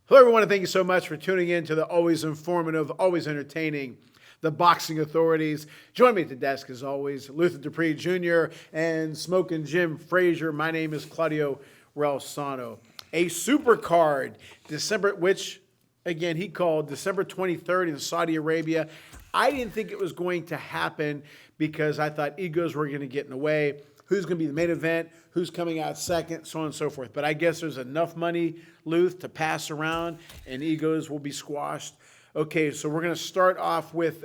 Hello, everyone, and thank you so much for tuning in to the always informative, always entertaining, the Boxing Authorities. Join me at the desk, as always, Luther Dupree Jr. and Smoking Jim Frazier. My name is Claudio Relsano. A super card, which, again, he called December 23rd in Saudi Arabia. I didn't think it was going to happen because I thought egos were going to get in the way. Who's going to be the main event, who's coming out second, so on and so forth. But I guess there's enough money, Luth, to pass around, and egos will be squashed. Okay, so we're going to start off with,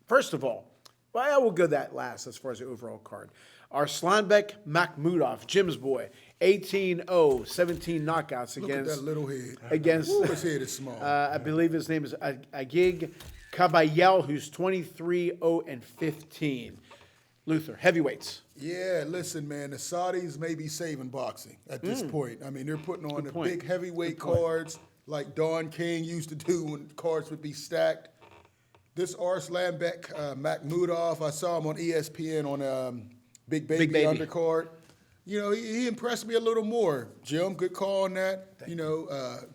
first of all, well, I will go that last as far as the overall card. Arslanbek Makhmudov, Jim's boy, 18-0, 17 knockouts Look against. at that little head. Against. Ooh, his head is small. I believe his name is Agig Kabayel, who's 23-0 and 15. Luther, heavyweights. Yeah, listen, man, the Saudis may be saving boxing at this point. I mean, they're putting on the big heavyweight cards like Don King used to do when cards would be stacked. This Arslanbek Makhmudov, I saw him on ESPN on Big Baby undercard. You know, he impressed me a little more. Jim, good call on that.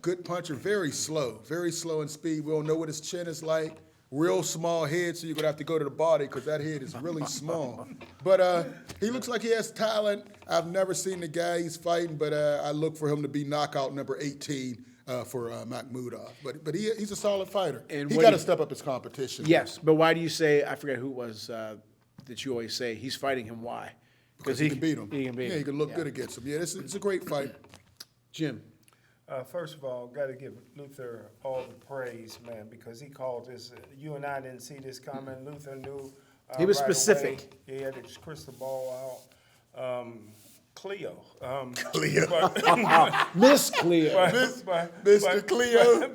Good puncher, very slow in speed. We don't know what his chin is like. Real small head, so you're going to have to go to the body because that head is really small. But he looks like he has talent. I've never seen the guy he's fighting, but I look for him to be knockout number 18 for Makhmudov. But he's a solid fighter. And he got to step up his competition. Yes, but why do you say, I forget who it was that you always say, he's fighting him, why? Because he can beat him. He can beat him. Yeah, he can look good against him. Yeah, it's a great fight. Jim. First of all, got to give Luther all the praise, man, because he called this. You and I didn't see this coming. Luther knew. He was right specific. Away. He had his crystal ball out. Cleo. Cleo. Miss Cleo. Mr. Cleo.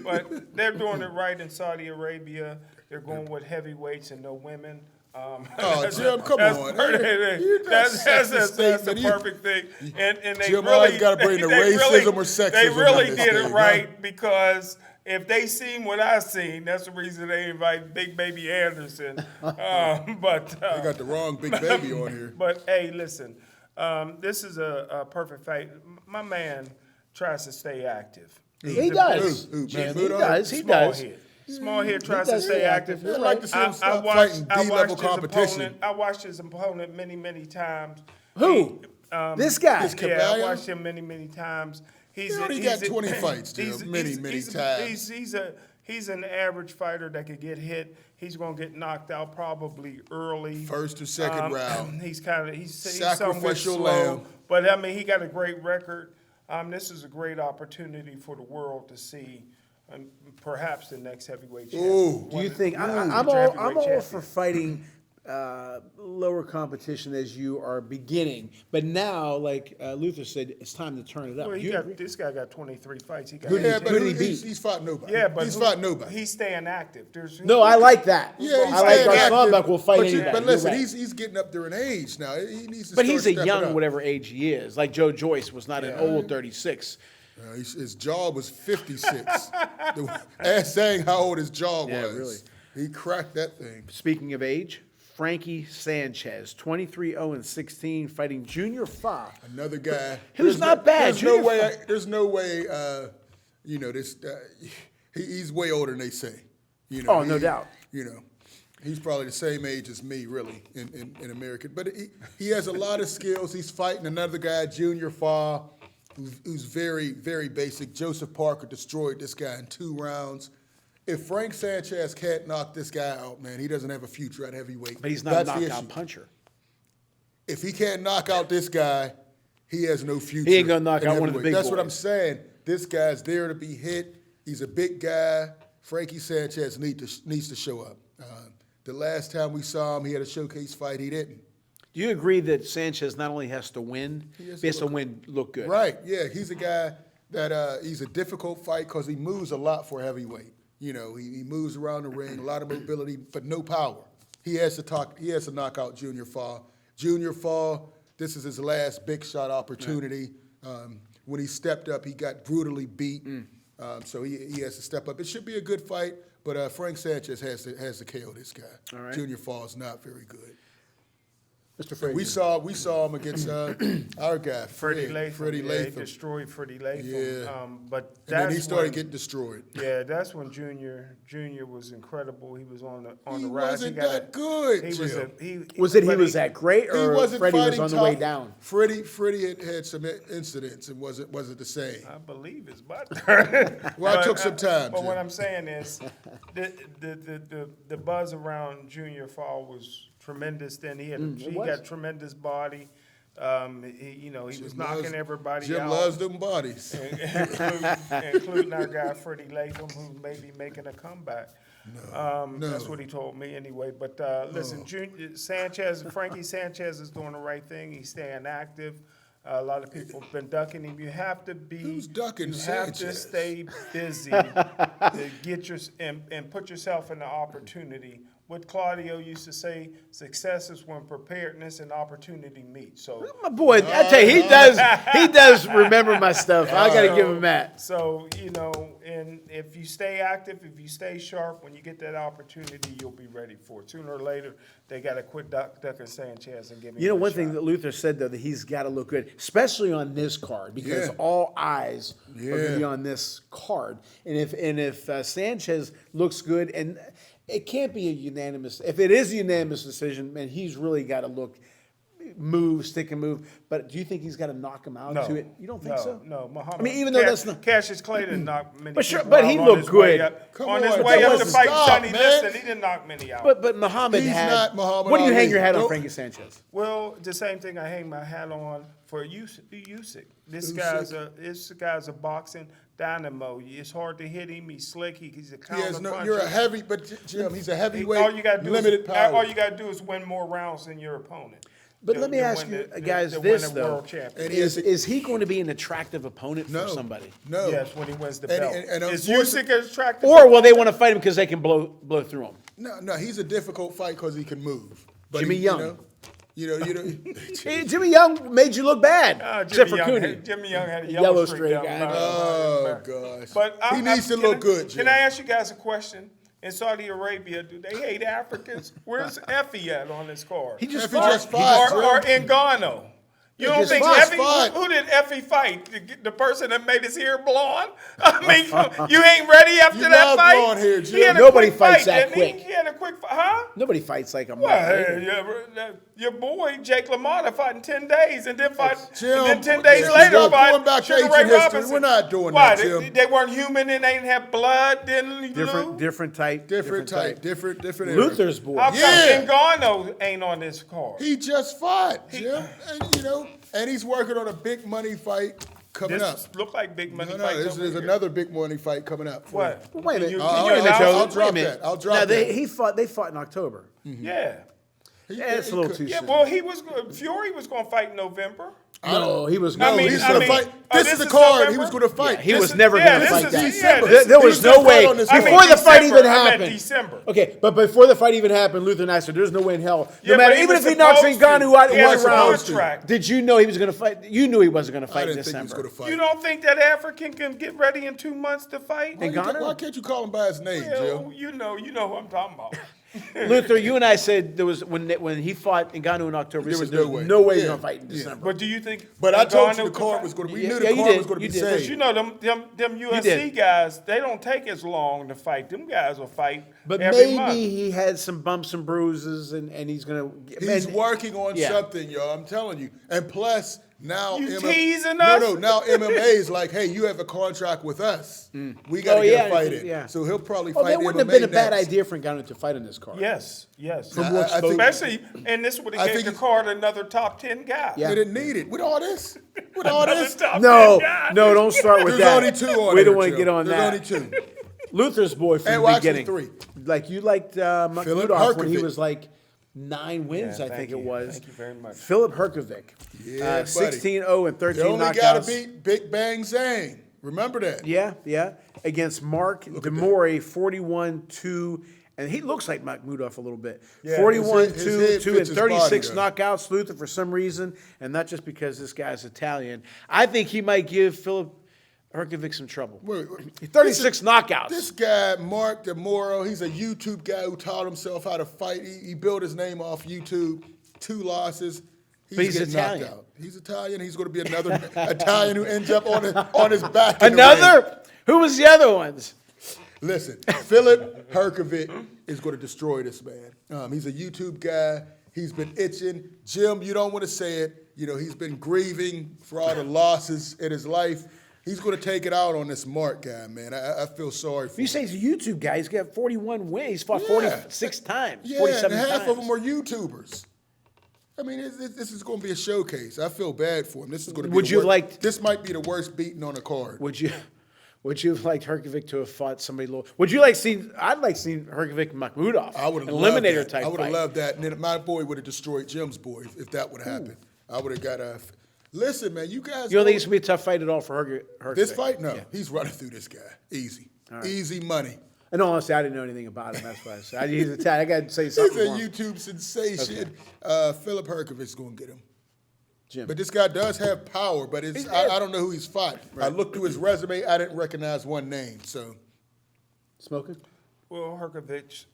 But they're doing it right in Saudi Arabia. They're going with heavyweights and no women. Jim, come on. That's the perfect thing. And they Jim, really got to bring the racism or sexism. They really on this did thing, it right because if they seen what I seen, that's the reason they invite Big Baby Anderson. They got the wrong Big Baby on here. But hey, listen, this is a perfect fight. My man tries to stay active. He does. He does. Small head tries to stay active. I'd like to see him stop fighting D-level competition. I watched his opponent many times. Who? This guy. Yeah, I watched him many times. He already got 20 fights, Jim. Many times. He's an average fighter that could get hit. He's going to get knocked out probably early. First or second round. He's sacrificial slow, lamb. but I mean he got a great record. This is a great opportunity for the world to see. Perhaps the next heavyweight champion. Do you think I'm all for fighting lower competition as you are beginning, but now, like Luther said, it's time to turn it up. Well, this guy got 23 fights. Who did he beat? He's fought nobody. Yeah, but he's fought nobody. He's staying active. I like that. Yeah, I like Arslanbek will fight anybody. But listen, he's getting up there in age now. He needs to. But he's a young, whatever age he is. Like Joe Joyce was not an old 36. His jaw was 56. Ask saying how old his jaw was. Really. He cracked that thing. Speaking of age, Frankie Sanchez, 23-0 and 16, fighting Junior Fa. Another guy who's not bad. There's no way. He's way older than they say. No doubt. He's probably the same age as me, really, in America. But he has a lot of skills. He's fighting another guy, Junior Fa, who's very, very basic. Joseph Parker destroyed this guy in 2 rounds. If Frank Sanchez can't knock this guy out, man, he doesn't have a future at heavyweight. But he's not a knockout puncher. If he can't knock out this guy, he has no future. He ain't going to knock out one of the big That's boys. what I'm saying. This guy's there to be hit. He's a big guy. Frankie Sanchez needs to show up. The last time we saw him, he had a showcase fight. He didn't. Do you agree that Sanchez not only has to win, he has to look good? Right, yeah. He's a guy that he's a difficult fight because he moves a lot for heavyweight. He moves around the ring, a lot of mobility, but no power. He has to knock out Junior Fa. Junior Fa, this is his last big shot opportunity. Right. When he stepped up, he got brutally beat. So he has to step up. It should be a good fight, but Frank Sanchez has to KO this guy. All right. Junior Fa is not very good. Mr. Frazier. We saw him against our guy, Freddie Latham. Freddie Yeah, he Latham. destroyed Freddie Latham. Yeah. But And then he that's started when- getting destroyed. Yeah, that's when Junior was incredible. He was on the He rise. wasn't that good, He was Jim. he was that great, He or wasn't Freddie was fighting on the tough. way down? Freddie had some incidents and wasn't the same. I believe his butt. Well, it took some time, But Jim. what I'm saying is, the buzz around Junior fall was tremendous. Then he got tremendous body. He was knocking everybody Jim out. loves them bodies. including our guy Freddie Latham, who may be making a comeback. No. That's what he told me anyway. But listen, Frankie Sanchez is doing the right thing. He's staying active. A lot of people have been ducking him. You have to be. Who's ducking You have to Sanchez? stay busy to get and put yourself in the opportunity. What Claudio used to say, success is when preparedness and opportunity meet. So My boy, I tell you, he does remember my stuff. I got to give him that. So, and if you stay active, if you stay sharp, when you get that opportunity, you'll be ready for it. Sooner or later, they got to quit ducking Sanchez and give him One a thing shot. that Luther said, though, that he's got to look good, especially on this card, because Yeah. all eyes are going to be Yeah. on this card. And if Sanchez looks good, and it can't be a unanimous. If it is a unanimous decision, man, he's really got to stick and move. But do you think he's got to knock him out No. to it? You don't think so? No, Muhammad. I mean, even though that's not. Cassius Clay didn't knock many But sure, people but out he on looked his way good. up. Come on his on, way that up to wasn't fight stop, Sonny man. Liston, he didn't knock many out. But Muhammad He's had. not Muhammad What do you hang Ali. your hat on, Nope. Frankie Sanchez? Well, the same thing I hang my hat on for Usyk. This guy's a boxing dynamo. It's hard to hit him. He's slick. He's a counter puncher. You're a heavy, but Jim, he's a heavyweight, All you gotta do limited power. all you gotta do is win more rounds than your opponent. But To- let me to ask win you, the- guys, to this, win a though. world championship. And Is he going to be an attractive opponent no, for somebody? No. Yes, when he wins the And- belt. and Is unfortunately- Usyk attractive? Or will they want to fight him because they can blow through him? No, he's a difficult fight because he can move. But Jimmy he, Young. You know. Hey, Jimmy Young made you look bad. Except for Cooney. Jimmy Young had a Yellow yellow streak, streak down I the know. Oh, back. gosh. But He needs to look good, Jim. Can I ask you guys a question? In Saudi Arabia, do they hate Africans? Where's Effie at on this card? He just Effie fought. just fought. or Ngannou? You don't just think fought. Effie? Fought. Who did Effie fight? The person that made his hair blonde? I mean, you ain't ready after You that love fight? blonde hair, Jim. He had a Nobody quick fights fight, that didn't he? quick. He had a quick fight, huh? Nobody fights like him. Well, your boy Jake LaMotta fought in 10 days, and then Jim, and then 10 days Jim, later stop fight going back to Sugar ancient Ray history. Robinson. We're not doing Why? that, Jim. They weren't human and they didn't have blood. Didn't Different type. Different type, different era. Luther's boy. How come Yeah. Ngannou ain't on this card? He just fought, Jim, and he's working on a big money fight coming up. This look like big money No, fights there's over here. another big money fight coming up. for What? him. Wait a minute. Can you I'll announce it? drop that. I'll drop No, that. they fought in October. Yeah. Yeah, it's a little too Yeah, soon. well, Fury was going to fight in November. No, he was. No, I mean- he's going to fight. This is the is card he November? was going to fight. He This was is- never yeah, going to this fight is that. December. There He was was no gonna way fight on this before card. the fight December. even I meant happened. December. Okay, but before the fight even happened, Luther and I said, "There's no way in hell, no Yeah, matter but he even was if he knocks supposed to. Ngannou out He in had one a round." contract. Did you know he was going to fight? You knew he wasn't going to I fight in didn't think he was December. going to fight. You don't think that African can get ready in 2 months to fight? Why can't you call him by his name, Well, Jim? you know who I'm talking about. Luther, you and I said there was when he fought Ngannou in October. There We was said, no "There's way." no way he's Yeah, going to fight in yeah. December." But do you think? But I told you Ngannou the could card fight? was going to. We Yeah, knew yeah, the you card did. was going to You be did. But saved. you know them UFC did. guys, they don't take as long to fight. Them guys will fight But every maybe month. he had some bumps and bruises, and he's going to. He's working on Yeah. something, y'all. I'm telling you. And plus, now You MMA teasing us? No, now MMA is like, hey, you have a contract with us. We got to Oh, get yeah, a fight in. yeah. So he'll probably Oh, fight that MMA wouldn't have been a bad next. idea for Ngannou to fight on this card. Yes. For more I think- exposure. Especially, and this would I have gave think the you- card another top 10 guy. Yeah. They didn't need it. With all this? With all Another this? top No, 10 guy. no, don't start with There's that. only two on We there, don't want to Joe. get on There's that. only two. Luther's boy from Hey, the well, actually beginning. three. Like you liked Philip Makhmudov when he Hrgovic. was like 9 wins, Yeah, I think thank it you. was. Thank you very much. Philip Hrgovic. Yeah, buddy. 16-0 and 13 You only got to knockouts. beat Big Bang Zane. Remember that. Yeah. Against Mark Mori, 41-2. And he looks like Makhmudov a little bit. Yeah, 41-2 his head and fits his 36 body, though. knockouts. Luther, for some reason, and not just because this guy's Italian, I think he might give Philip Hrgovic some trouble. Wait, 36 knockouts. This guy, Mark DeMoro, he's a YouTube guy who taught himself how to fight. He built his name off YouTube. 2 losses. He's getting Italian. knocked out. He's Italian. He's going to be another Italian who ends up on his back. in the ring. Another? Who was the other ones? Listen, Filip Hrgovic is going to destroy this man. He's a YouTube guy. He's been itching. Jim, you don't want to say it. You know, he's been grieving for all the losses in his life. He's going to take it out on this Mark guy, man. I feel sorry for him. You say he's a YouTube guy. He's got 41 wins. He's fought 46 times, Yeah, 47 and half times. of them are YouTubers. I mean, this is going to be a showcase. I feel bad for him. This is going to be. Would you like? This might be the worst beating on the card. Would you have liked Hrgovic to have fought somebody low? Would you like seen? I'd like seen Hrgovic Makhmudov. I would have eliminator loved that. type. I would have fight. loved that, and then my boy would have destroyed Jim's boy if that would have happened. I would have got a. Listen, man, you guys. You don't think it's gonna be a tough fight at all for Hrgovic? This fight? No, Yeah. he's running through this guy. Easy, right. easy money. And honestly, I didn't know anything about him. That's why I said he's Italian. I got to say He's something. a for him. YouTube sensation. Filip Hrgovic's going to get him. Jim. But this guy does have power, but I don't know who he's fought. I looked through his resume. I didn't recognize one name. So Smoking. Well, Hrgovic,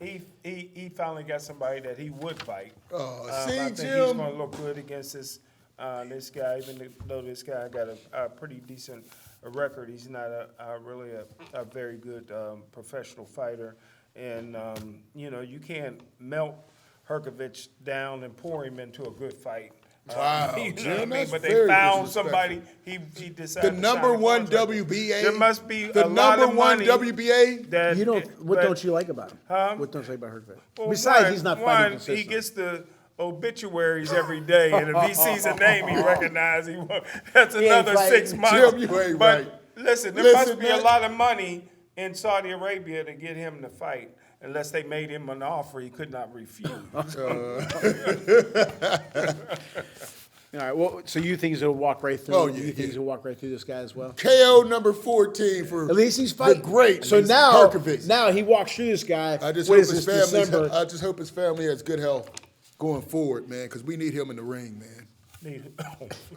he finally got somebody that he would fight. Oh, see, I think Jim? he's going to look good against this guy, even though this guy got a pretty decent record. He's not really a very good professional fighter. And, you can't melt Hrgovic down and pour him into a good fight. Wow, You know Jim, what I mean? that's But they very found disrespectful. somebody. He decided the to number sign a one contract. WBA. There must be the a lot number of one money WBA. that You don't. What but- don't you like about him? Huh? What don't you like about Hrgovic? Well, Besides, one- he's not one, fighting consistently. He gets the obituaries every day, and if he sees a name he recognizes, that's ain't another fighting. 6 months. Jim, you ain't but right. listen, there Listen, must be man. a lot of money in Saudi Arabia to get him to fight, unless they made him an offer he could not refuse. All right. Well, so you think he's gonna walk right through? Oh, yeah, You think he's gonna walk right through this guy as well? KO number 14 for At least he's fighting. the great. So now, Hrgovic. now he walks through this guy. I just what hope is his this, family. December? I just hope his family has good health going forward, man, because we need him in the ring, man.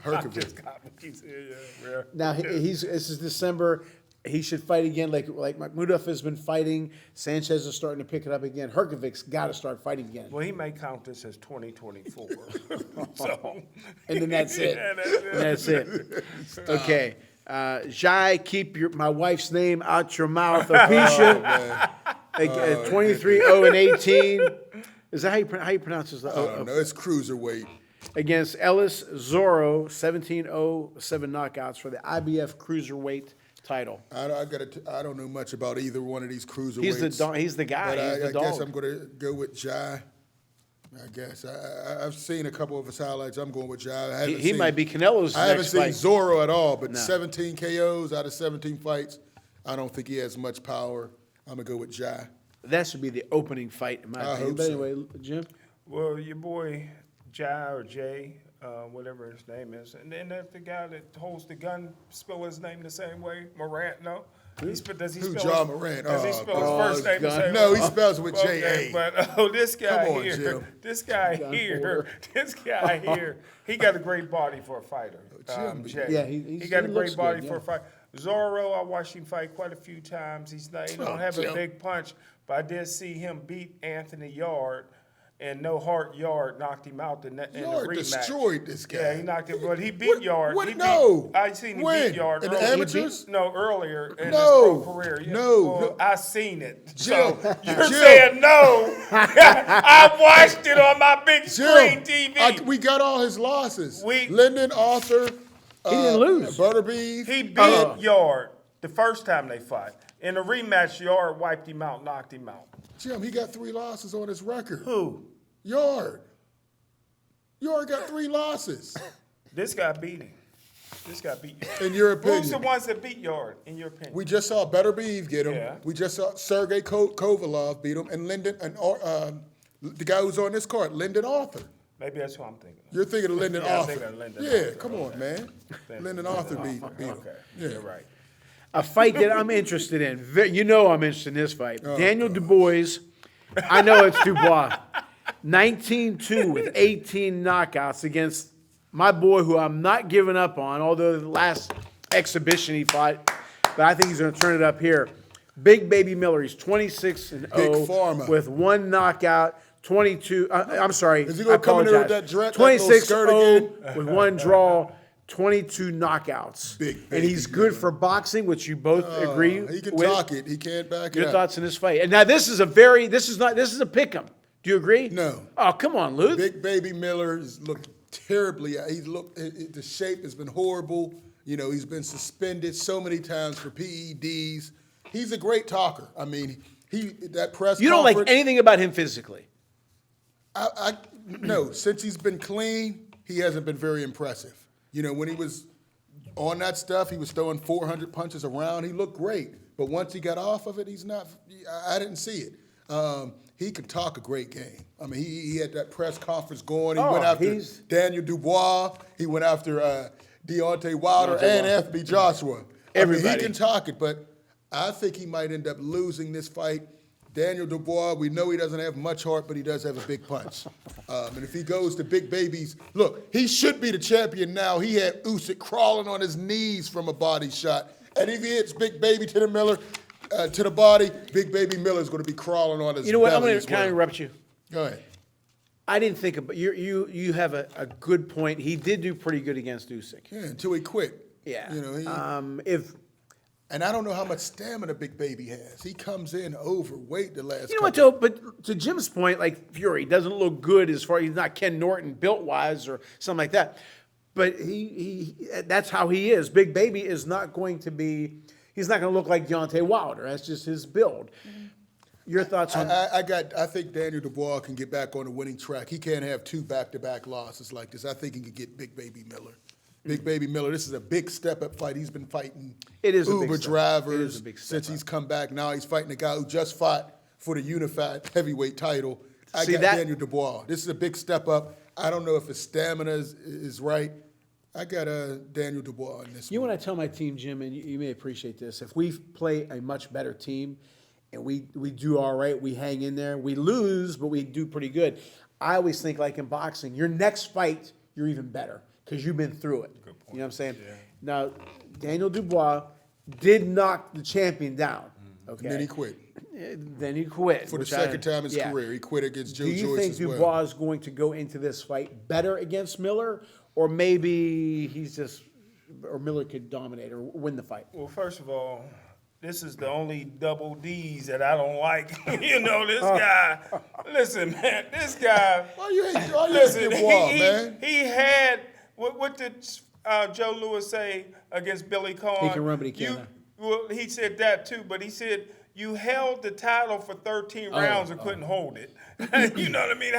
I just got what you said, yeah. Now this is December. He should fight again, like Makhmudov has been fighting. Sanchez is starting to pick it up again. Hrgovic's got to start fighting again. Well, he may count this as 2024. So, And then that's it. Yeah, that's it. And that's it. Okay. Jai, keep my wife's name out your mouth. Apisha, 23-0-18. Is that how you pronounce this? I don't know. It's cruiserweight. Against Ellis, Zorro, 17-0, 7 knockouts for the IBF cruiserweight title. I don't know much about either one of these cruiserweights. He's the guy. But He's the I dog. guess I'm going to go with Jai. I guess I've seen a couple of his highlights. I'm going with Jai. He might be Canelo's I haven't next seen fight. Zorro at all, but No. 17 KOs out of 17 fights. I don't think he has much power. I'm gonna go with Jai. That should be the opening fight, in my I opinion. hope But so. anyway, Jim. Well, your boy Jai or Jay, whatever his name is, and then that's the guy that holds the gun. Spell his name the same way, Morant. No, does he Who, spell John his, Morant? Does he Oh, spell God. his first name the God. same No, way? he spells with Okay, J.A. but this guy Come on, here, Jim. this guy John here, Porter. this guy here, he got a great body for a fighter. Jim, Jay. yeah, he he got a looks great body good, for yeah. a fight. Zorro, I watched him fight quite a few times. He don't have a Jim. big punch, but I did see him beat Anthony Yard, and No Heart Yard knocked him out in the Yard rematch. destroyed this guy. Yeah, he knocked him, but he beat Yard. What? He beat, No. I seen him When? beat Yard In the earlier. amateurs? No, earlier in No. his pro career. Yeah. No. Well, No. I seen it. Jim. So you're Jim. saying no. I watched it on my big screen TV. We got all his losses. We- Lyndon, Arthur. He didn't lose. Butterbeef. He beat Yard the first time they fought. In the rematch, Yard wiped him out, knocked him out. Jim, he got 3 losses on his record. Who? Yard. Yard got 3 losses. This guy beat him. This guy beat Yard. In your Who's the opinion. ones that beat Yard, in your opinion? We just saw Butterbeef get him. Yeah. We just saw Sergey Kovalov beat him, and Lyndon, and the guy who's on this card, Lyndon Arthur. Maybe that's who I'm thinking of. You're thinking of Lyndon Yeah, I'm Arthur. thinking of Lyndon yeah, Arthur. come on, man. Lyndon Arthur beat him. Okay, Yeah. you're right. A fight that I'm interested in. You know I'm interested in this fight. Oh, Daniel Dubois. I know it's Dubois. 19-2 with 18 knockouts against my boy who I'm not giving up on, although the last exhibition he fought, but I think he's going to turn it up here. Big Baby Miller. He's 26-0 Big Pharma. with 1 knockout, 22. I'm sorry. Is he gonna I come in there with apologize. that little skirt 26-0 with one draw, 22 knockouts. Big and he's good for boxing, which you both agree He can with. talk it. He can't back it Your up. thoughts on this fight? And now this is a pick'em. Do you agree? No. Oh, come on, Luke. Big Baby Miller has looked terribly. The shape has been horrible. You know, he's been suspended so many times for PEDs. He's a great talker. I mean, that press You don't conference, like anything about him physically. No, since he's been clean, he hasn't been very impressive. You know, when he was on that stuff, he was throwing 400 punches around. He looked great. But once he got off of it, he's not – I didn't see it. He could talk a great game. I mean, he had that press conference going. He went after Daniel Dubois. He went after Deontay Wilder and Anthony Joshua. Everybody. I mean, he can talk it, but I think he might end up losing this fight. Daniel Dubois, we know he doesn't have much heart, but he does have a big punch. And if he goes to Big Baby's, look, he should be the champion now. He had Usyk crawling on his knees from a body shot. And if he hits Big Baby to the body, Big Baby Miller's going to be crawling on his belly. You know what? I'm going as to kind of well. interrupt you. Go ahead. I didn't think about you have a good point. He did do pretty good against Usyk. Yeah, until he quit. Yeah. You know, and I don't know how much stamina Big Baby has. He comes in overweight the last You know what, couple. Joe? But to Jim's point, like Fury doesn't look good as far. He's not Ken Norton built wise or something like that. But he that's how he is. Big Baby is not going to be. He's not going to look like Deontay Wilder. That's just his build. Your thoughts on? I think Daniel Dubois can get back on the winning track. He can't have two back-to-back losses like this. I think he can get Big Baby Miller. Big Baby Miller, this is a big step-up fight. He's been fighting Uber drivers since he's come back. Now he's fighting a guy who just fought for the unified heavyweight title. I got Daniel Dubois. This is a big step up. I don't know if his stamina is right. I got Daniel Dubois in this one. You know what I tell my team, Jim, and you may appreciate this. If we play a much better team and we do all right, we hang in there, we lose, but we do pretty good. I always think like in boxing, your next fight, you're even better because you've been through it. Good point. You know what I'm saying? Yeah. Now, Daniel Dubois did knock the champion down. Okay. And then he quit. Then he quit. For the second time in his career. He quit against Joe Joyce as well. Do you think Dubois is going to go into this fight better against Miller? Or maybe Miller could dominate or win the fight? Well, first of all, this is the only double D's that I don't like. You know, this guy. Listen, man, this guy. Why you hate Dubois, man? He had, what did Joe Louis say against Billy Cohen? He can run, but he can't. Well, he said that too, but he said, you held the title for 13 rounds and couldn't hold it. You know what I mean?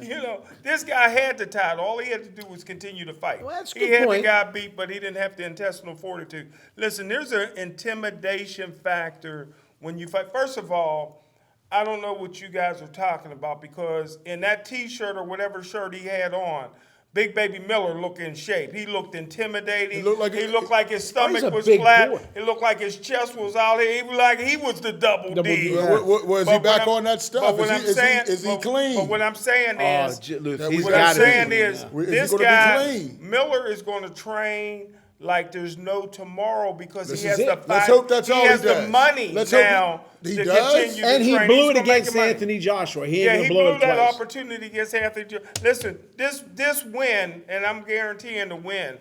You know, this guy had the title. All he had to do was continue to fight. Well, that's a he good had point. the guy beat, but he didn't have the intestinal fortitude. Listen, there's an intimidation factor when you fight. First of all, I don't know what you guys are talking about because in that T-shirt or whatever shirt he had on, Big Baby Miller looked in shape. He looked intimidating. He looked like his stomach was flat. Boy. It looked like his chest was out here. He looked like he was the double D. Was he back on that stuff? Is he clean? But what I'm saying is, this gonna guy, be clean? Miller is going to train like there's no tomorrow because This he is has it. the fight. Let's hope that's all he has does. the money Let's hope now he to does. continue And to he train. blew He's it gonna make against the money. Anthony Joshua. He Yeah, ain't he gonna blow blew it that twice. opportunity against Anthony Joshua. Listen, this win, and I'm guaranteeing the win.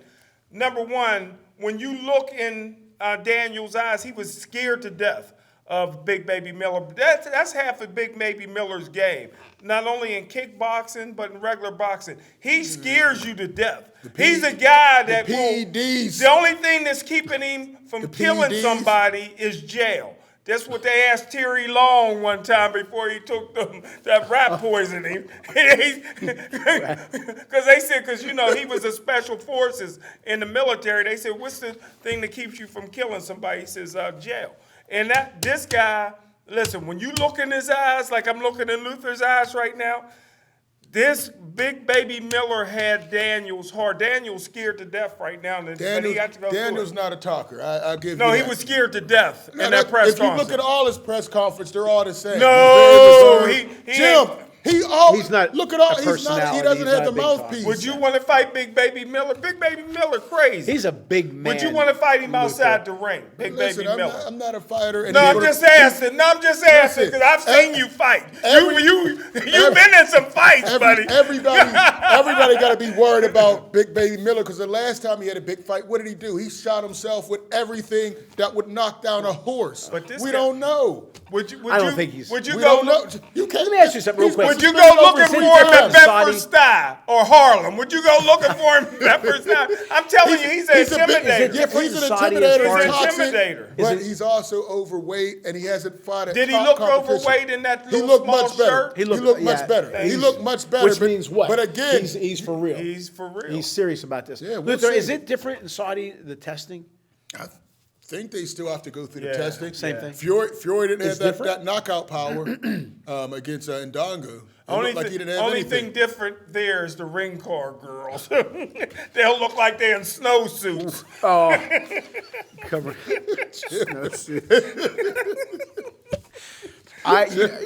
Number one, when you look in Daniel's eyes, he was scared to death of Big Baby Miller. That's half of Big Baby Miller's game. Not only in kickboxing, but in regular boxing. He scares you to death. He's a guy that the only thing that's keeping him from killing somebody is jail. That's what they asked Terry Long one time before he took that rat poisoning. Because they said, he was a special forces in the military. They said, what's the thing that keeps you from killing somebody? He says, jail. And this guy, listen, when you look in his eyes, like I'm looking in Luther's eyes right now, this Big Baby Miller had Daniel's heart. Daniel's scared to death right now. But he got to go Daniel's not a talker. I'll give you No, that. he was scared to death in that press conference. If you look at all his press conference, they're all the same. No, Jim, He's not look at all. a He's not. He personality. doesn't He's have not the a big mouthpiece. Would you want to fight Big Baby Miller? Big Baby Miller crazy. He's a big man. Would you want to fight him outside the ring? Big Listen, Baby Miller. I'm not a fighter. And No, he's I'm gonna- just asking. No, I'm just asking because I've seen you fight. You've been in some fights, buddy. Everybody got to be worried about Big Baby Miller because the last time he had a big fight, what did he do? He shot himself with everything that would knock down a horse. But this we guy- don't know. I don't think he's- Would you We go don't know. look? You can't. Let me ask you something real quick. Would you go Suspended looking over for 10 him at times. Bedford Stuyvesant or Harlem? Would you go looking for him at Bedford Stuyvesant? I'm telling you, he's an He's a big- intimidator. different He's an in Saudi as intimidator. far He's as- toxic, Intimidator. but he's also overweight, and he hasn't fought at Did he top look competition. overweight in that He little looked small much better. shirt? He looked much better. He looked much better. Which means what? But again, he's for real. He's for real. He's serious about this. Yeah, we'll Luther, see. is it different in Saudi, the testing? I think they still have to go through the Yeah, testing. same thing. Fury didn't It's have different? that knockout power against Ndongo. It Only, looked like he didn't have only anything. thing different there is the ring car girls. They'll look like they're in snowsuits. Oh, cover.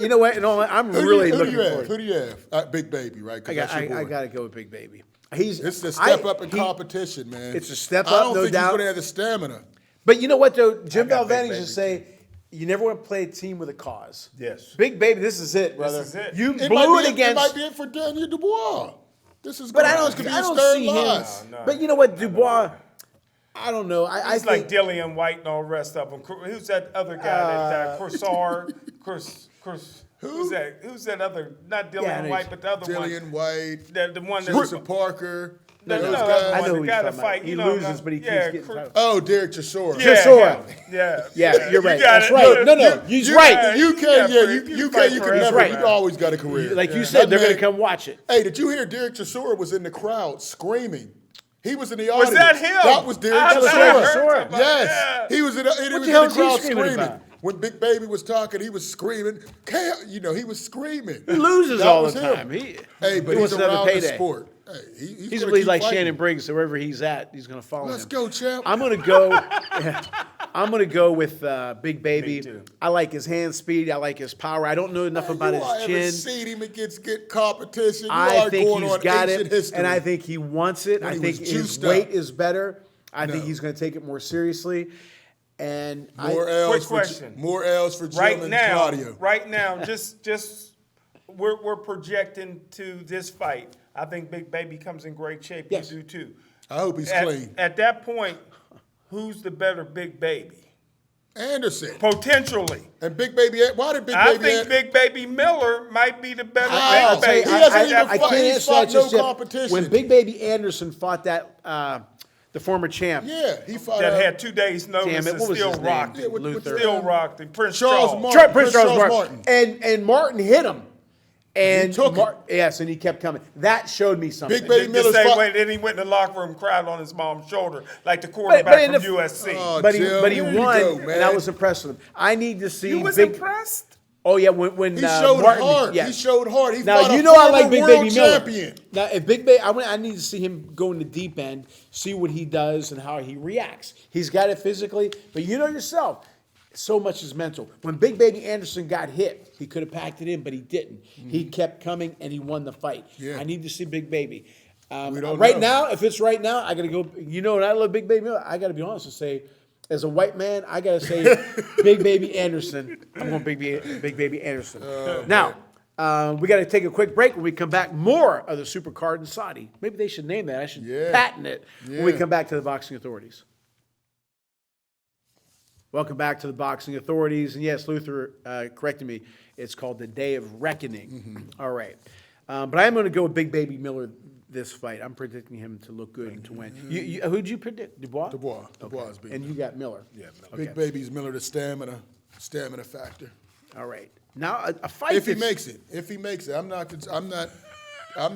You know what? I'm really Who do looking you have? forward. Who do you have? Big Baby, right? 'Cause that's your boy. I got to go with Big Baby. It's the step up in competition, man. It's a step I up, don't no think doubt. he's going to have the stamina. But you know what, though? Jim got Big Valvani Baby, used to say, you never want to play a team with a cause. Yes. Big Baby, this is it, brother. is it. You It blew might it be against. It might be it for Daniel Dubois. This is But going I to don't, be I his don't third see him. loss. But you know what, Dubois, I don't know. I He's think like Dillian White and all the rest of them. Who's that other guy that Corsar? Who's that? Who's that other? Not Dillian Yeah, I know White, but the other Dillian White, one. The one that Joseph Parker. No, those no, guys. I know the who guy he's to talking about. fight. He You know, loses, but he keeps yeah, getting tired. Oh, Derek Chisora. Yeah, Chisora. him. Yeah, Yeah, you're right. You got That's it. right. No, he's right. You can, Yeah, you fight can forever, never. right. You always got a career. Like you Yeah. said, That they're going to man- come watch it. Hey, did you hear Derek Chisora was in the crowd screaming? He was in the audience. that him? That was Derek I Chisora. heard Yes, Yeah. he was in. He was the in hell the is he crowd screaming screaming. about? When Big Baby was talking, he was screaming. He was screaming. He loses That all was the him. time. Hey, he but wants he's another around the payday. sport. Hey, he's He's gonna going to be keep like fighting. Shannon Briggs. So wherever he's at, he's going to follow Let's him. go, champ. I'm going to go. I'm going to go with Big Baby. Me too. I like his hand speed. I like his power. I don't know enough about his Ever chin. seen him against good competition? You I are think going he's on got ancient it, history. and I think he wants it. When I he think was his juiced weight up. is better. I think No. he's going to take it more seriously. And more I, L's Quick for question. More L's for Jill Right and now, Claudio. just we're projecting to this fight. I think Big Baby comes in great shape. Yes. You do too. I hope he's At, clean. at that point, who's the better Big Baby? Anderson Potentially. and Big Baby. Why did Big I Baby? think Big Baby Miller might be the better I'll Big tell you, Baby. He doesn't at even that fight. point. can't He's answer fought that just no yet. competition. When Big Baby Anderson fought that, the former champ, Yeah, he fought That had 2 days notice Damn it, and what was still his name? rocked Yeah, it. with Luther. Still rocked it. Prince Charles Charles. Martin. Prince Charles Martin. And Martin hit him. And took him. yes, and he kept coming. That showed me something. Big Baby The Miller's same fought- way, then he went in the locker room, cried on his mom's shoulder, like the but quarterback in from the- USC. Oh, But he Jim, won, here you go, man. and I was impressed with him. I need to see you was Big. impressed? Oh yeah, when He showed Martin, hard. yes. He showed hard. He Now fought you a know I like former Big world Baby Miller. champion. Now if Big Baby, I need to see him go in the deep end, see what he does and how he reacts. He's got it physically, but you know yourself, so much is mental. When Big Baby Anderson got hit, he could have packed it in, but he didn't. He kept coming and he won the fight. Yeah. I need to see Big Baby. We don't right know. now, if it's right now, I got to go. You know, and I love Big Baby Miller. I got to be honest and say, as a white man, I got to say Big Baby Anderson. I'm going Big Baby Anderson. Now, we got to take a quick break. When we come back, more of the super card in Saudi. Maybe they should name that. I should patent it when we Yeah. come back to the boxing authorities. Welcome back to the boxing authorities. And yes, Luther corrected me. It's called the Day of Reckoning. All right. But I am going to go with Big Baby Miller this fight. I'm predicting him to look good and to win. Who'd you predict? Dubois? Dubois. Dubois is beating And you got Miller. Yeah, Big Baby's Miller, the stamina factor. All right. Now a fight. If he that's- makes it, I'm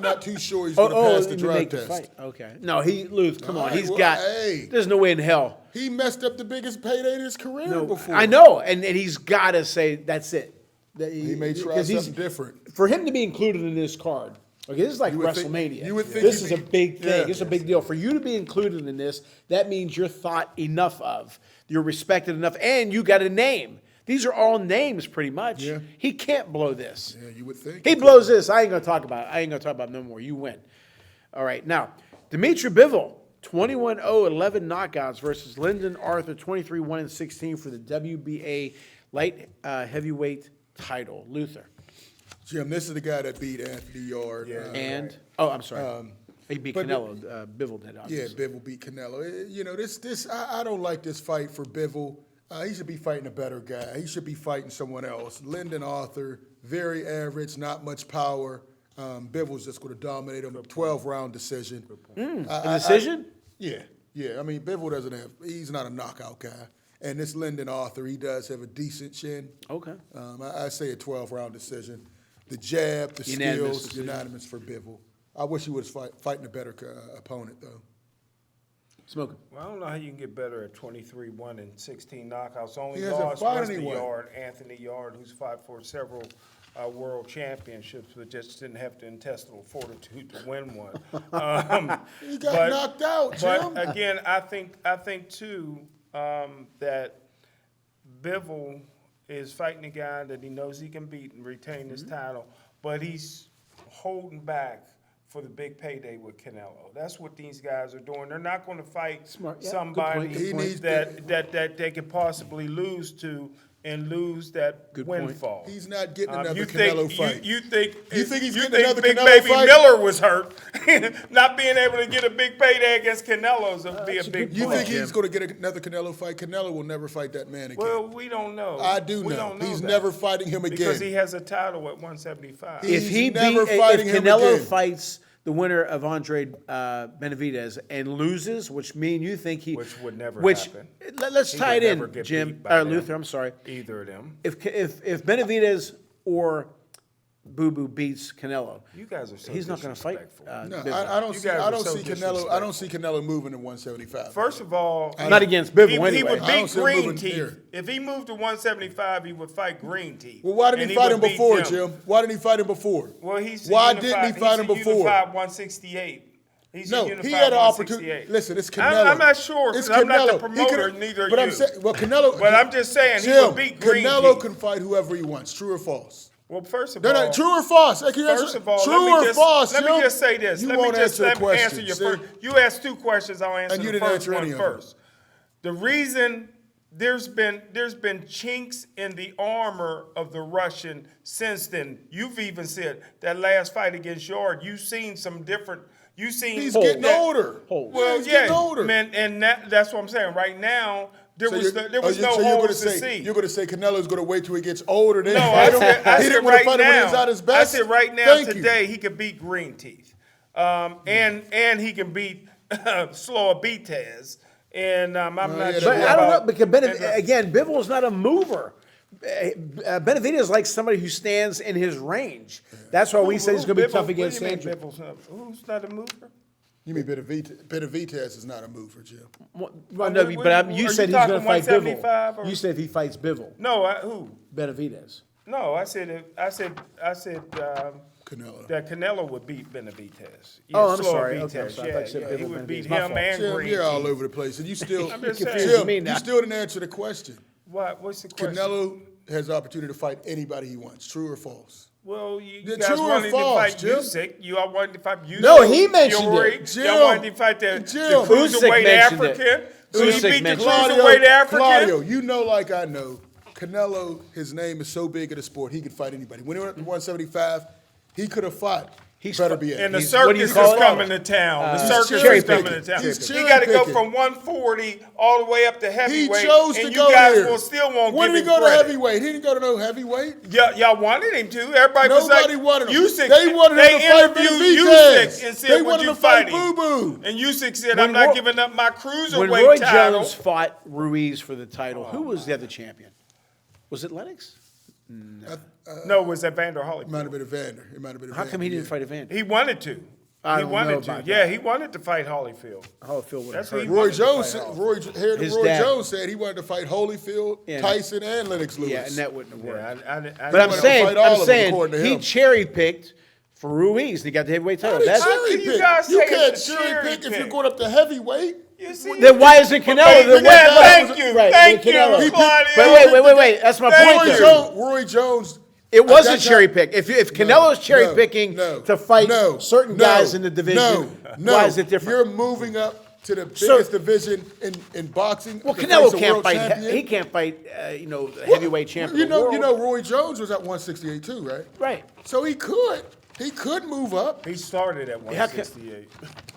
not too sure he's going to pass the you drug make the test. fight. Okay. No, Luther, come on. All right, He's well, got. hey. There's no way in hell. He messed up the biggest payday in his career before. I know, and he's got to say that's it. He may try 'cause he's- something different. For him to be included in this card, okay, this is like You would think- WrestleMania. you would think This he'd is a be- big thing. yeah. It's a big deal. For you to be included in this, that means you're thought enough of. You're respected enough, and you got a name These are all names pretty much. Yeah. He can't blow this. Yeah, you would think. He blows this. I ain't going to talk about it. I ain't going to talk about it no more. You win. All right. Now, Dmitry Bivol, 21-0, 11 knockouts versus Lyndon Arthur, 23-1-16 for the WBA light heavyweight title. Luther. Jim, this is the guy that beat Anthony Yard. I'm sorry. He beat but Canelo. Bivol did, obviously. Yeah, Bivol beat Canelo. You know, I don't like this fight for Bivol. He should be fighting a better guy. He should be fighting someone else. Lyndon Arthur, very average, not much power. Bivol's just going to dominate him. 12-round decision. A decision? Yeah. I mean, Bivol he's not a knockout guy. And this Lyndon Arthur, he does have a decent chin. Okay. I say a 12-round decision. The jab, the skills, unanimous for Bivol. I wish he was fighting a better opponent, though. Smoking. Well, I don't know how you can get better at 23-1-16 knockouts. Only He hasn't lost fought was anyone. Anthony Yard, who's fought for several world championships, but just didn't have the intestinal fortitude to win one. He got knocked out, Jim. But again, I think too that Bivol is fighting a guy that he knows he can beat and retain his title, but he's holding back for the big payday with Canelo. That's what these guys are doing. They're not going to fight somebody that they could possibly lose to and lose that windfall. He's not getting another Canelo fight. You think he's getting another Big Canelo Baby fight? Miller was hurt, not being able to get a big payday against Canelo's would be a big You point. think he's going to get another Canelo fight? Canelo will never fight that man again. Well, we don't know. I do We know. don't know He's that. never fighting him again. Because he has a title at 175. If him Canelo again. fights the winner of Andre Benavidez and loses, which mean you think he, Which would never happen. Let's He tie would it never in, get Jim beat by them. Luther. I'm sorry. Either of them. If Benavidez or Boo Boo beats Canelo, You guys are so he's not going to fight. disrespectful. No, Bivol. I don't You see. guys I are don't so see Canelo. I don't see Canelo moving to 175. First of all, Not against Bivol he anyway. would I don't beat see him Green moving Teeth. near. If he moved to 175, he would fight Green Teeth. Well, why And didn't he fight him would beat before, them. Jim? Why didn't he fight him before? Well, he's Why didn't he fight him before? Unified 168. He's No, a unified he had an 168. opportunity. Listen, it's Canelo. I'm not sure It's because I'm not the Canelo. He promoter. could've- Neither are but you. I'm saying, well, Canelo. But I'm just saying he Jim, would beat Green Canelo Teeth. can fight whoever he wants. True or false? Well, first of No, all, no, true or false? First of all, true or false? let me Jim? just say this. You let me won't just answer the question. answer your See? first. You asked two questions. I'll answer And you the didn't first answer one any of them. first. The reason there's been chinks in the armor of the Russian since then. You've even said that last fight against Yard. You've seen some different. You've seen He's getting older. Well, he's getting older. man, and that's what I'm saying. Right now, there was no you're holes to see. You're going to say Canelo's going to wait till he gets older, then No, fight him? I He said didn't want to right fight him when he was now. at his best? I said right now, Thank you. today, he could beat Green Teeth. And he can beat Slower Beatez. And I'm not yeah, sure. But I don't know, because and, again, Bivol is not a mover. Benavidez is like somebody who stands in his range. That's why we said he's going to be tough against Sanchez. Who's not a mover? You mean Benavidez is not a mover, Jim? Well, no, but you Are said you he's going to fight talking Bivol. 175 or- You said if he fights Bivol, No, who? Benavidez. No, I said Canelo. that Canelo would beat Benavidez. Yeah, Oh, I'm Slower sorry. Beatez. Okay, I'm sorry. I thought you said Yeah, Bivol he would beat Benavidez. My him fault. and Jim, Green you're all Teeth. over the place, and you still, I'm just saying. confusing me Jim, now. you still didn't answer the question. What's the question? Canelo has the opportunity to fight anybody he wants. True or false? Well, you The guys true or wanted false, to fight Jim? Usyk. You all wanted to fight Usyk. No, he mentioned Fury. it. Jim, Y'all wanted to fight the Jim. cruiserweight Usyk mentioned it. African. So you Usyk beat the mentioned it. cruiserweight African. Claudio, you know like I know, Canelo, his name is so big in the sport, he could fight anybody. When he went up to 175, he could have fought. Better be And the He's- what do you circus call is it? coming to town. The circus cherry is coming picking. to town. He's He cherry got to go picking. from 140 all the way up to He heavyweight. chose and to you go guys there. will still won't When give did he him go to credit. heavyweight? He didn't go to no heavyweight. Y'all wanted him to. Everybody was like, Nobody wanted him. Usyk. They wanted him to fight interviewed Benavidez. Usyk and said, They would wanted you to fight fight him? Boo-Boo. And Usyk said, When I'm not Roy- giving up my When cruiserweight Roy title. Jones fought Ruiz for the title, who was the other champion? Was it Lennox? No, it was Evander It might Holyfield. have been Evander. It might have been How Evander. come he didn't yeah. fight Evander? He wanted to. I He don't wanted know to. about Yeah, that. he wanted to fight Holyfield. Holyfield would have That's what hurt. he Roy wanted to Jones, fight said, Holyfield. His Roy dad- Jones said he wanted to fight Holyfield, Yeah. Tyson, and Lennox Lewis. Yeah, and that wouldn't have worked. Yeah, I But I'm wanted to saying, fight all of them, according to he him. cherry picked for Ruiz. And he got the heavyweight title. How did That's How cherry can you pick? guys You say can't it's a cherry cherry pick if you're pick? going up to heavyweight. You see? Then why isn't Canelo? Yeah, thank you. Right, Thank then you, Canelo. Claudio. Wait. That's my point there. Roy Jones. It was at a that cherry time- pick. If Canelo's cherry picking to fight certain guys in the division, why is it different? You're moving up to the biggest division in boxing. Well, to Canelo face a can't world fight. champion. He can't fight. The heavyweight champion. You of the know, world. Roy Jones was at 168 too, right? Right. So he could move up. He started at 168.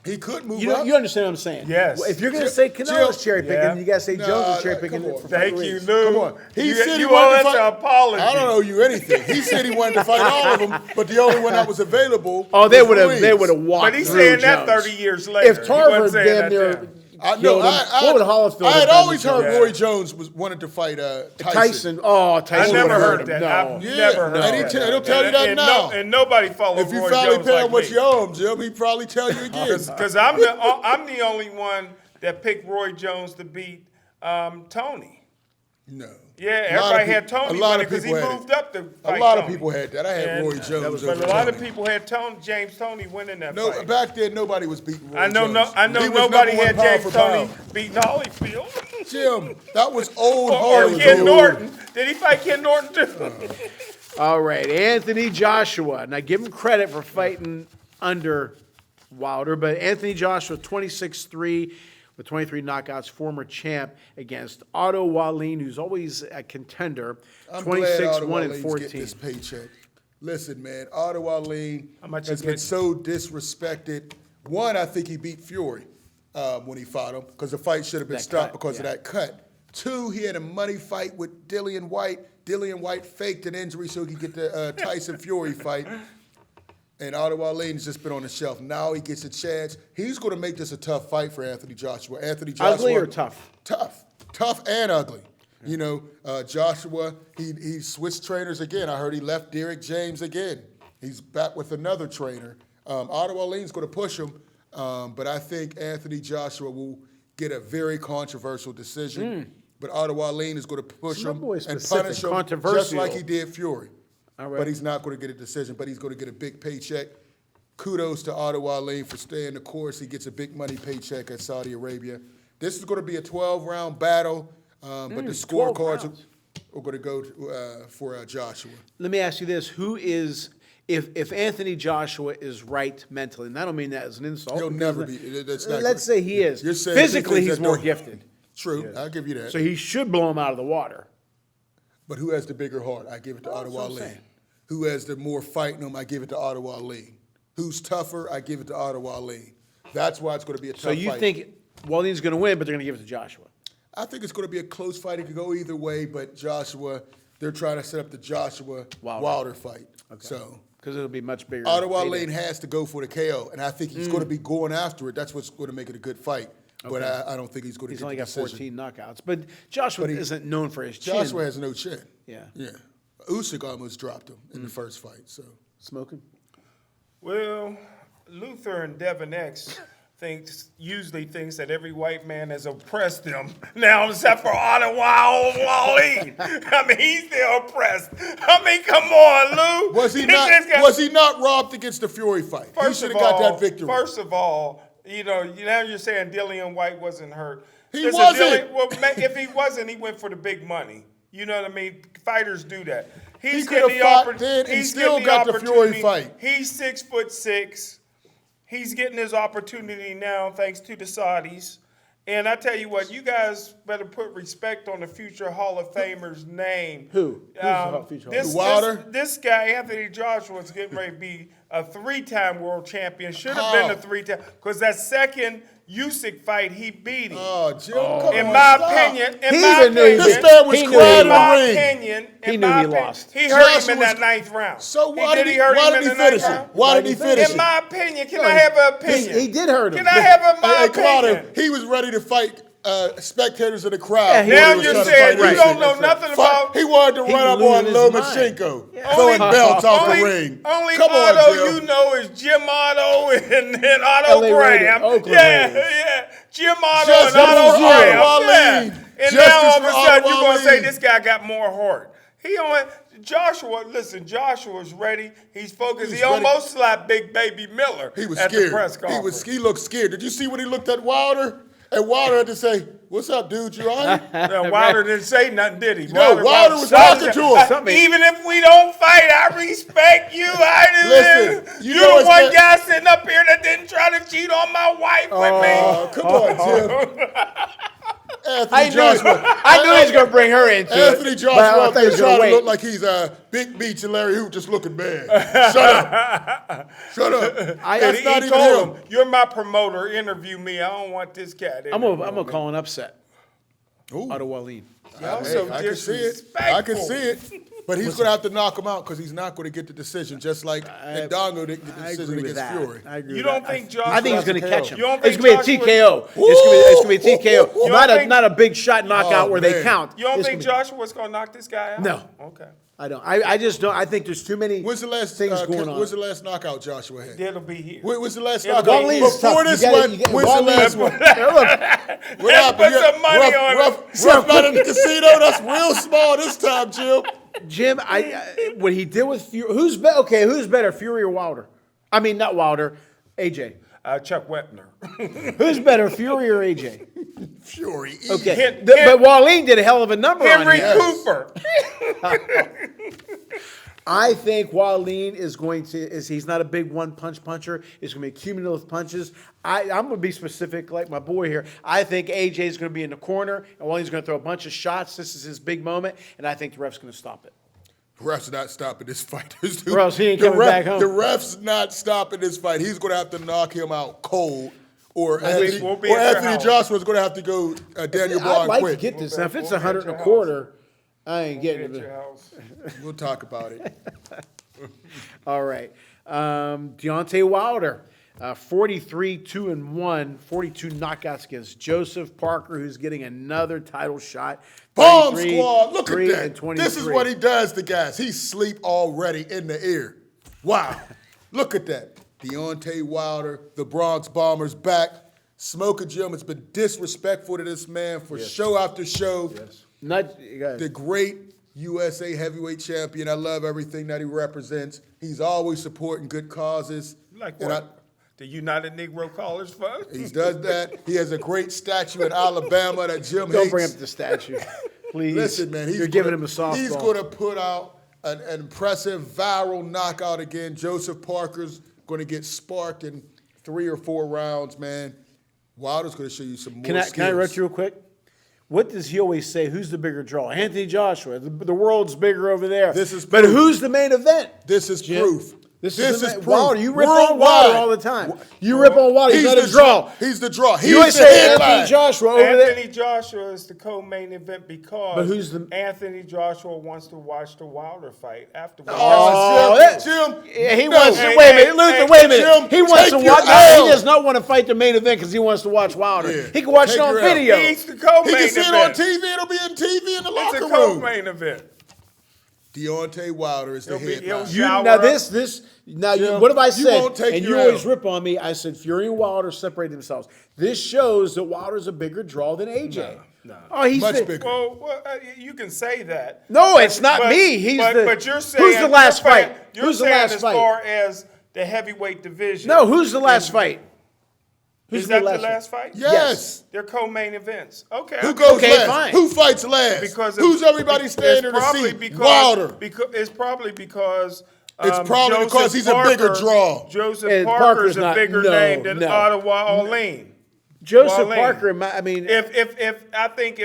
He could move You up. understand what I'm saying? Yes. Well, if you're going to say Canelo's Jill- cherry picking, Yeah. you got to say Jones is cherry come picking. on. For Thank you, reasons. Lou. Come on. He said he you wanted owe to us fight. an apology. I don't owe you anything. He said he wanted to fight all of them, but the only one that was available. Oh, they was would have. Ruiz. They would have walked But he's through saying that Jones. 30 years later. If He Tarver wasn't saying damn that near then. I know. killed him, what would Hollowfield I have had done always to heard Jones? Roy Jones wanted to fight Tyson. Tyson. Oh, Tyson. I never would've heard him. that. No. I've Yeah, never heard and that. he'll tell you that And now. and nobody followed If you Roy finally Jones pay like him what me. you owe him, Jim, he'd probably tell you again. Because I'm the only one that picked Roy Jones to beat Tony. No. Yeah, A lot of everybody had people- Tony a lot winning of because he people had moved it. up to A fight lot of Tony. people had that. I had And- Roy Jones. But over a lot Tony. of people had James Tony winning that No, fight. back then nobody was beating Roy I know, Jones. I know He was nobody number had one pound James for Tony pound. beating Holyfield. Jim, that was old or hard. Ken Norton. Did he fight Ken Norton too? All right, Anthony Joshua. Now, give him credit for fighting under Wilder, but Anthony Joshua, 26-3 with 23 knockouts, former champ against Otto Wallin, who's always a contender, I'm glad Otto 26-1 and Wallin's 14. getting this paycheck. Listen, man, Otto Wallin How much has he been getting? so disrespected. One, I think he beat Fury when he fought him because the fight should have been That stopped cut, because of yeah. that cut. Two, he had a money fight with Dillian White. Dillian White faked an injury so he could get the Tyson Fury fight. And Otto Wallin has just been on the shelf. Now he gets a chance. He's going to make this a tough fight for Anthony Joshua. Anthony Joshua. Ugly or tough? Tough and ugly. You know, Joshua, he switched trainers again. I heard he left Derek James again. He's back with another trainer. Otto Wallin's going to push him, but I think Anthony Joshua will get a very controversial decision. But Otto Wallin is going to push him boy and specific, punish him just controversial. like he did Fury. All right. But he's not going to get a decision, but he's going to get a big paycheck. Kudos to Otto Wallin for staying the course. He gets a big money paycheck at Saudi Arabia. This is going to be a 12-round battle, but the 12 scorecards rounds. are going to go for Joshua. Let me ask you this: who is, if Anthony Joshua is right mentally, and I don't mean that as an insult. He'll never be. That's not Let's say he is. You're saying Physically, two things he's that more don't- gifted, True, I'll give you that. so he should blow him out of the water. But who has the bigger heart? I give it to Otto that's what I'm Wallin. saying. Who has the more fight in him? I give it to Otto Wallin. Who's tougher? I give it to Otto Wallin. That's why it's going to be a tough So you fight. think Wallin's going to win, but they're going to give it to Joshua? I think it's going to be a close fight. It could go either way, but Joshua, they're trying to set up the Joshua Wilder fight. So Because it'll be much bigger. Otto payday. Wallin has to go for the KO, and I think he's going to be going after it. That's what's going to make it a good fight. But I don't think he's going to He's get only the got decision. 14 knockouts, but Joshua isn't known for his chin. Joshua has no chin. Yeah. Yeah. Usyk almost dropped him in the first fight. So Smoking. Well, Luther and Devin X usually thinks that every white man has oppressed them. Now, except for Otto Wallin. I mean, he's still oppressed. I mean, come on, Lou. was he not robbed against the Fury fight? He should have got that victory. First of all, now you're saying Dillian White wasn't hurt. He Listen, wasn't. If he wasn't, he went for the big money. You know what I mean? Fighters do that. He could have fought then and still got the Fury fight. He's 6'6". He's getting his opportunity now thanks to the Saudis. And I tell you what, you guys better put respect on the future Hall of Famer's name. Who? Who's the future Hall of This, Wilder? this guy, Anthony Joshua, is getting ready to be a 3-time world champion. Should have been a 3-time. Because that second Usyk fight, he beat him. Oh, Jim, come In on, my stop. opinion, This man was He knew crying he in the lost. ring. He knew he lost. He hurt him Joshua in that was- 9th round. So why did he hurt him in finish the it? 9th round? Why did he finish In it? my opinion, can I have an opinion? He did hurt him. Can I have my Hey, Claudio, opinion? he was ready to fight spectators in the crowd. Yeah, Now when he was you're trying to saying fight you Usyk. don't know nothing about. He wanted to He run up losing on his Lomachenko, throwing Only- belts off the Only, ring. only Come on, Otto Jim. you know is Jim Otto and Otto LA Graham. Raiders, Oakland Yeah, Raiders. yeah. Jim Otto Justice and Otto for Graham. Otto Yeah. Wallin. And Justice now all of a for sudden Otto you're going to say Wallin. this guy got more heart. He only Joshua. Listen, Joshua's ready. He's focused. He's He ready. almost slapped Big Baby Miller. He was at scared. the press conference. He looked scared. Did you see when he looked at Wilder? And Wilder had to say, "What's up, dude? You all right?" Now, Wilder didn't say nothing, did he? No, Wilder was talking to him. Even if we don't fight, I respect you. Listen, You're you know the one what's guy sitting up here that didn't try to cheat on my wife with me. Come on, Jim. Anthony Joshua. I knew he was going to bring her into Anthony it. Joshua but I up thought he there was gonna trying to wait. look like he's Big Beach and Larry Hoot just looking bad. Shut up. Shut up. That's He not even told him. him, "You're my promoter. Interview me. I don't want this cat." I'm gonna call an upset. Ooh. Otto Wallin. Y'all so I can see it. disrespectful. I can see it. But he's going to have to knock him out because he's not going to get the decision, just like Ndongo didn't get the I decision agree with against that. Fury. I agree You with don't that. think Joshua? I think he's going to catch him. You don't It's think going to be a Joshua- TKO. It's going to be a TKO. You don't think- Not a big shot knockout Oh, where they man. count. You don't It's think gonna be- Joshua's gonna knock this guy out? No. Okay. I don't. I just don't. I think there's too many When's the last things going on. When's the last knockout Joshua had? It'll be here. When's the last It'll knockout? be- Wallin's Before tough. this You gotta- one, you gotta- when's the Wallin's- last one? Look, What happened? put some money on rough night at the casino. That's real small this time, Jim. Jim, what he did with Fury. Who's better, Fury or Wilder? I mean, not Wilder. AJ. Chuck Wepner. Who's better, Fury or AJ? Fury. Okay, but Wallin did a hell of a number Henry on him. Cooper. I think Wallin is going to. He's not a big one-punch puncher. It's going to be cumulative punches. I'm going to be specific, like my boy here. I think AJ is going to be in the corner, and Wallin's going to throw a bunch of shots. This is his big moment, and I think the ref's going to stop it. Ref's not stopping this fight. Or else he ain't coming back home. The ref's not stopping this fight. He's going to have to knock him out cold, or Anthony, we'll be at your Anthony house. Joshua's going to have to go Daniel I'd Bryan like quick. to get this. Now, if it's We'll be at 100 and your a house. quarter, I ain't getting At your it. house. We'll talk about it. All right. Deontay Wilder, 43-2-1, 42 knockouts against Joseph Parker, who's getting another title shot. Bomb 33, squad, look 3 at and that. 23. This is what he does to guys. He sleep already in the air. Wow. Look at that. Deontay Wilder, the Bronx Bombers back. Smoker Jim has been disrespectful to this man for show after show. Yes. The The great USA heavyweight champion. I love everything that he represents. He's always supporting good causes. Like And what? The United Negro Callers Fund? He does that. He has a great statue in Alabama that Jim Don't hates. bring up the statue, please. Listen, man, you're giving him a softball. He's going to put out an impressive viral knockout again. Joseph Parker's going to get sparked in 3 or 4 rounds, man. Wilder's going to show you some more Can I interrupt you real quick? What does he always say? Who's the bigger draw? Anthony Joshua. The world's bigger over there. This is but proof. who's the main event? This is Jim? proof. This is is proof. Wilder. You rip on Worldwide. Wilder all the time. You rip on Wilder. He's not a the draw. He's the draw. He's You always the say headline. Anthony Joshua over there. Anthony Joshua is the co-main event because But who's the- Anthony Joshua wants to watch the Wilder fight afterwards. Oh, Jim. Yeah, he no. wants to. Hey, Wait a hey, minute, Luther. hey, Wait a minute. Jim, He wants to take your watch. L. He does not want to fight the main event because he wants to watch Wilder. Yeah. He can watch Take it on your L. video. He's the He co-main can event. see it on TV. It'll be in TV in the It's a locker room. co-main event. Deontay Wilder is the He'll headline. shower Now up. what have I you said? won't take And your you always L. rip on me. I said Fury and Wilder separate themselves. This shows that Wilder's a bigger draw than AJ. No. Oh, he's Much the- bigger. Well, you can say that. No, it's not But- me. He's but, the. But you're saying who's the last you're saying- fight? You're Who's the saying last as fight? far as the heavyweight division. No, who's the last fight? Who's Is that the last fight? Yes. They're co-main events. Okay. Who goes Okay, last? fine. Who fights last? Because Who's everybody standing to see? Wilder. It's probably because. It's probably Joseph because he's a bigger draw. Joseph And Parker's Parker's a not- bigger no, name than no. Otto Wallin. Joseph Wallin. Parker. I mean, If I think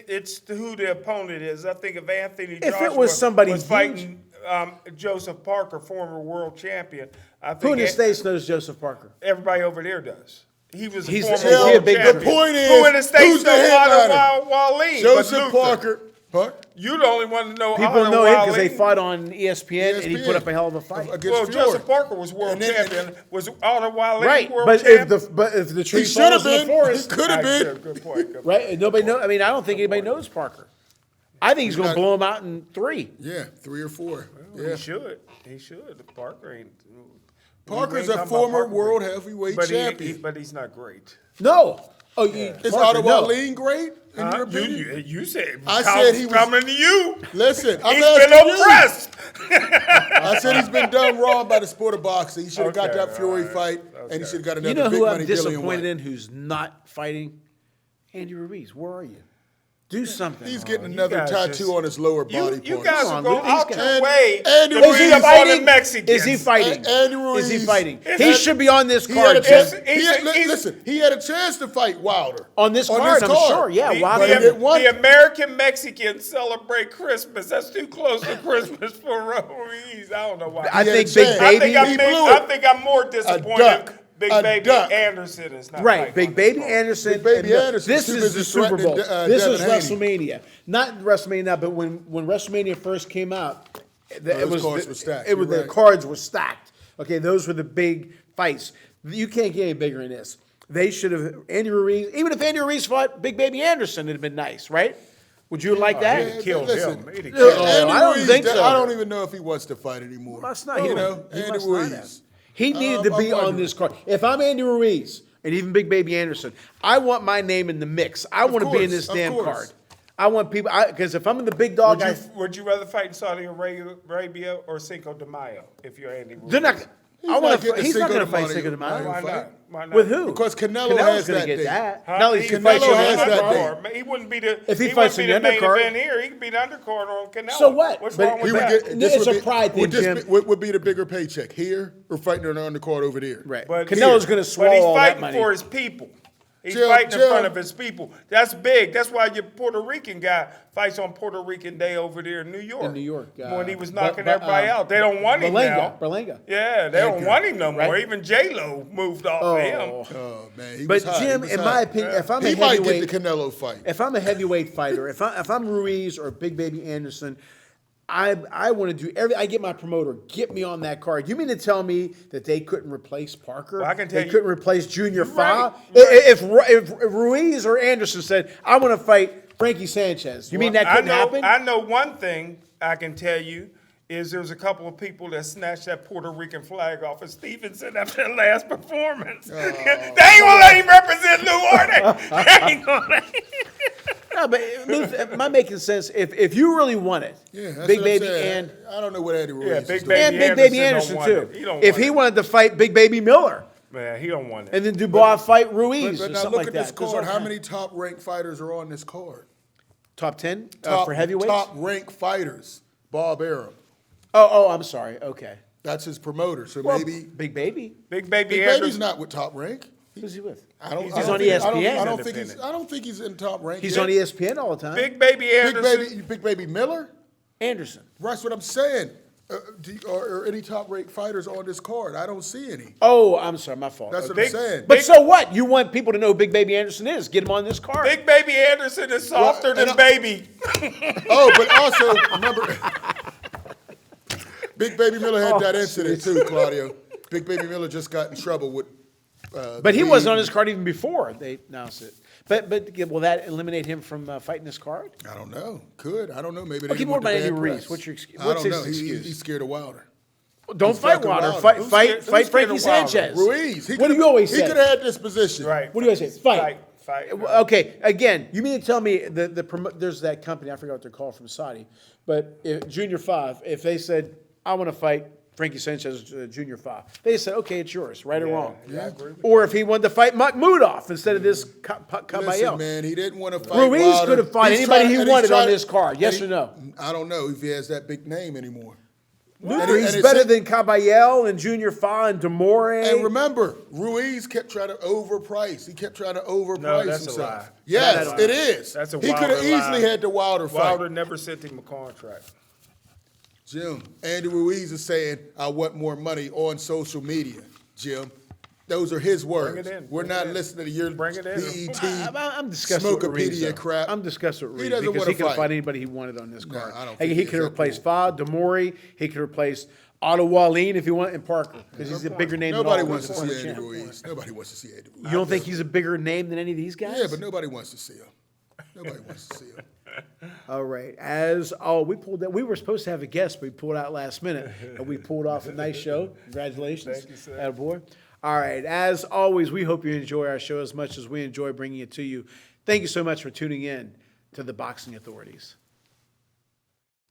it's who the opponent is. I think if Anthony If it Joshua was somebody huge- fighting Joseph Parker, former world champion, I who in think the States knows Joseph Parker? everybody over there does. He was a He's- former is he a world big champion. The point is, Who in the States who's the knows headliner? Otto Wallin? Joseph Parker. Huh? You the only one to know People Otto know him because they Wallin. fought on ESPN, and he ESPN. put up a hell of a fight. Against Well, Fury. Joseph Parker was world And then- champion. Was Otto Wallin Right, world but champion? if the tree He should have falls in the been. He forest, could have Right, been. Good point. Good point. right? And nobody know. I mean, I don't think anybody knows Parker. I think he's going to not- blow him out in 3. Yeah, 3 or 4. He Yeah. should. He should. Parker ain't. Parker's we ain't a talking about former Parker, world heavyweight but champion. but he's not great. No. Oh, Is Parker, Otto no. Wallin great in your Huh? opinion? You said I said he was- coming to you. Listen, I'm He's asking been you. oppressed. I said he's been done wrong by the sport of boxing. He should have got Okay, that Fury all right. fight, and he should have got another You know big who money I'm Dillian disappointed White. in who's not fighting? Andy Ruiz, where are you? Do something. He's getting another guys tattoo just- on his lower body You part. guys Come are on, going look at out these your guys. way Andy to Ruiz. beat Is up he on the fighting? Mexicans. Is he fighting? Andy Ruiz. Is he fighting? Is He it- should be on this He had card, a Jim. chance. He's- Listen, he had a chance to fight Wilder On this card, I'm sure. Yeah, The, why But he not? didn't want the it. American Mexicans celebrate Christmas. That's too close to Christmas for Ruiz. I don't know why. I He had think a Big chance. I Baby. think I'm more disappointed. duck. Big A Baby duck. Anderson is not Right, fighting Big on Baby this card. Anderson. Big Baby and the- Anderson This too is busy the Super Bowl. threatening, This is Devin Haney. WrestleMania. Not WrestleMania now, but when WrestleMania first came out, those cards were stacked. It was You're the right. cards were stacked. Okay, those were the big fights. You can't get any bigger than this. They should have Andy Ruiz. Even if Andy Ruiz fought Big Baby Anderson, it'd have been nice, right? Would you like that? He'd have killed Listen, him. He'd have Yeah, killed him. Andy I don't Ruiz, think so. I don't even know if he wants to fight anymore. Must not. You He know, he Andy must not have. Ruiz. He needed to be I'm on wondering. this card. If I'm Andy Ruiz and even Big Baby Anderson, I want my name in the mix. I want to be in this of damn course. card. I want people because if I'm in the big dog, Would you rather fight in Saudi Arabia or Cinco de Mayo if you're Andy Ruiz? they're not. He's I not want to. getting He's not Cinco going de to fight Mayo. Cinco de Mayo. Why fight. not? Why not? With who? Because Canelo Canelo's has gonna that get date. that. Huh? No, he He can can fight Canelo you in has the that undercard. date. He wouldn't be the If he he fights wouldn't in be the the main undercard- event here. He could be the undercard on Canelo. So what? What's But wrong He with would that? get, this It's would a be, pride thing, would, this Jim. be, would be the bigger paycheck here or fighting on the undercard over there. Right. But Canelo's going to But swallow he's all that fighting money. for his people. He's Jim, fighting in Jim. front of his people. That's big. That's why your Puerto Rican guy fights on Puerto Rican Day over there in New York. In New York, when he was knocking but, everybody out. They don't want him now. Berlanga. Yeah, they don't want him no more. Right. Even J-Lo moved off of him. Oh, man. He But was hot. Jim, He was in hot. my opinion, if I'm a he might heavyweight, get the Canelo fight. if I'm a heavyweight fighter, if I'm Ruiz or Big Baby Anderson, I want to do everything. I get my promoter, get me on that card. You mean to tell me that they couldn't replace Parker? Well, I can tell they you- couldn't replace Junior Fa? Right, If Ruiz or Anderson said, I want to fight Frankie Sanchez, you mean that couldn't happen? I know one thing I can tell you is there's a couple of people that snatched that Puerto Rican flag off of Stevenson after the last performance. They ain't gonna let him represent New Orleans. They ain't gonna let him. No, but am I making sense? If you really want it, Yeah, that's Big what I'm Baby saying. I don't know what Andy Ruiz Yeah, is Big doing. Baby and Big Baby Anderson Anderson don't want too. it. He don't If want he it. wanted to fight Big Baby Miller, Man, he don't want it. and then Dubois fight Ruiz But or now something look like at that. this There's card. all How kinds. many top-ranked fighters are on this card? Top 10 Top, for heavyweights? Top-ranked fighters. Bob Arum. Oh, I'm sorry. Okay. That's his promoter. So Well, maybe Big Baby. Big Baby Big Anderson. Baby's not with top rank. Who's he with? I don't. He's I don't on think- ESPN. I don't think he's in top rank. He's yet. on ESPN all the time. Big Baby Anderson. Big Baby Miller. Anderson. That's what I'm saying. Are any top ranked fighters on this card? I don't see any. Oh, I'm sorry. My fault. That's Okay. what I'm saying. But so what? You want people to know who Big Baby Anderson is. Get him on this card. Big Baby Anderson is softer Well, than and Baby. Oh, but also remember, Big Baby Miller had that incident too, Claudio. Big Baby Miller just got in trouble with. But he the wasn't on league. his card even before they announced it. But will that eliminate him from fighting this card? I don't know. Could I don't know. Maybe. Okay, they what want the about Andy bad Ruiz? press. What's your excuse? I What's don't his know. excuse? He's scared of Wilder. Don't He's fight fucking Wilder. Wilder. Fight, Who's fight, scared- fight who's scared Frankie of Wilder? Sanchez. Ruiz. What do you always He say? could have had this position. Right. What do you always say? Fight. Fight. Okay, again, you mean to tell me there's that company, I forgot what they're called from Saudi, but if, Junior 5, if they said, I want to fight Frankie Sanchez, Junior 5, they said, okay, it's yours, right or wrong. Yeah, I agree with Or if he wanted to fight Makhmudov instead of this Caballero. Listen, man, he didn't want to fight Ruiz Wilder. could have fought He's anybody trying- he and he's wanted on trying- this card, yes and or no? I don't know if he has that big name anymore. He's and better it's- than Caballero and Junior 5 and Demore. And remember, Ruiz kept trying to overprice. He kept trying to overprice No, that's a himself. lie. Yes, That's a lie. it is. That's a he could have Wilder lie. easily had the Wilder fight. Wilder never sent him a contract. Jim, Andy Ruiz is saying, I want more money on social media, Jim. Those are his words. it in. We're Bring not it in. listening to your Bring it in. BET I'm disgusted with Ruiz, Smokopedia though. crap. I'm disgusted with He Ruiz doesn't because wanna he could fight. fight anybody he wanted on this card. I don't Hey, think he he's could that replace cool. Demore. He could replace Otto Wallin if he wanted, and Parker because he's a bigger name Nobody than all wants to of see them. Andy Champ. Ruiz. Nobody wants to see Andy Ruiz. You don't think he's a bigger name than any of these guys? Yeah, but nobody wants to see him. Nobody wants to see him. All right. We pulled that. We were supposed to have a guest, but we pulled out last minute, and we pulled off a nice show. Congratulations, Thank you, sir. attaboy. All right. As always, we hope you enjoy our show as much as we enjoy bringing it to you. Thank you so much for tuning in to the Boxing Authorities.